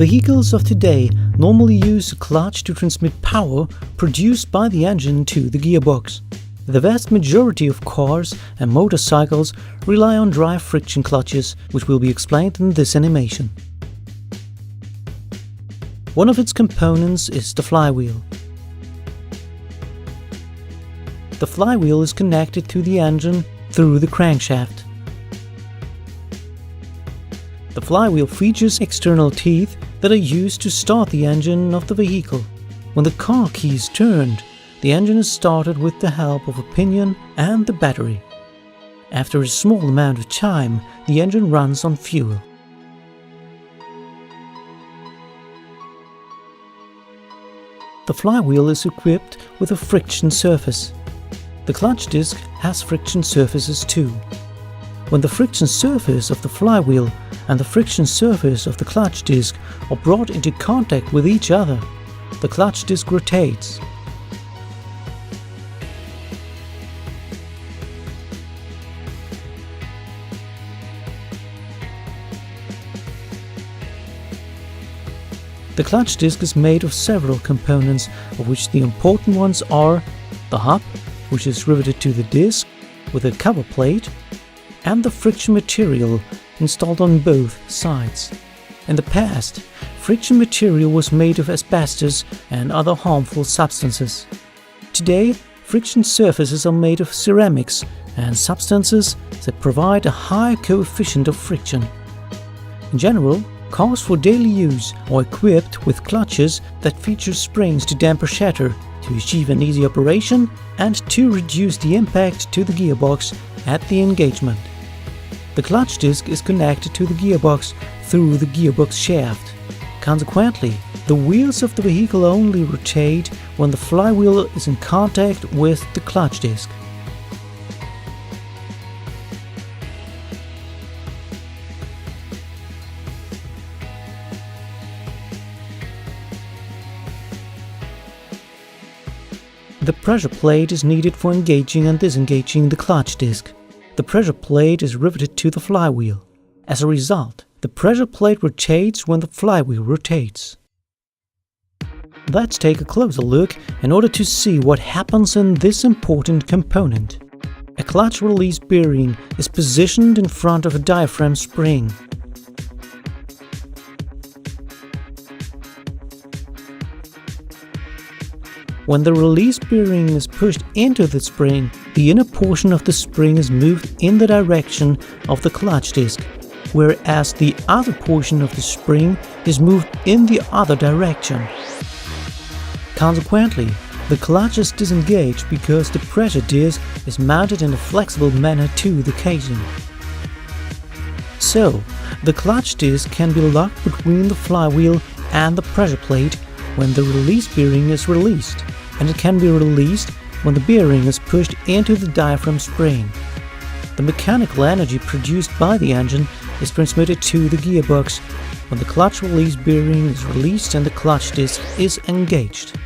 Vehicles of today normally use a clutch to transmit power produced by the engine to the gearbox. The vast majority of cars and motorcycles rely on dry friction clutches, which will be explained in this animation. One of its components is the flywheel. The flywheel is connected to the engine through the crankshaft. The flywheel features external teeth that are used to start the engine of the vehicle. When the car key is turned, the engine is started with the help of a pinion and the battery. After a small amount of time, the engine runs on fuel. The flywheel is equipped with a friction surface. The clutch disc has friction surfaces too. When the friction surface of the flywheel and the friction surface of the clutch disc are brought into contact with each other, the clutch disc rotates. The clutch disc is made of several components, of which the important ones are the hub, which is riveted to the disc with a cover plate, and the friction material installed on both sides. In the past, friction material was made of asbestos and other harmful substances. Today, friction surfaces are made of ceramics and substances that provide a high coefficient of friction. In general, cars for daily use are equipped with clutches that feature springs to damper shatter, to achieve an easy operation and to reduce the impact to the gearbox at the engagement. The clutch disc is connected to the gearbox through the gearbox shaft. Consequently, the wheels of the vehicle only rotate when the flywheel is in contact with the clutch disc. The pressure plate is needed for engaging and disengaging the clutch disc. The pressure plate is riveted to the flywheel. As a result, the pressure plate rotates when the flywheel rotates. Let's take a closer look in order to see what happens in this important component. A clutch release bearing is positioned in front of a diaphragm spring. When the release bearing is pushed into the spring, the inner portion of the spring is moved in the direction of the clutch disc, whereas the other portion of the spring is moved in the other direction. Consequently, the clutch is disengaged because the pressure disc is mounted in a flexible manner to the casing. So, the clutch disc can be locked between the flywheel and the pressure plate when the release bearing is released, and it can be released when the bearing is pushed into the diaphragm spring. The mechanical energy produced by the engine is transmitted to the gearbox when the clutch release bearing is released and the clutch disc is engaged.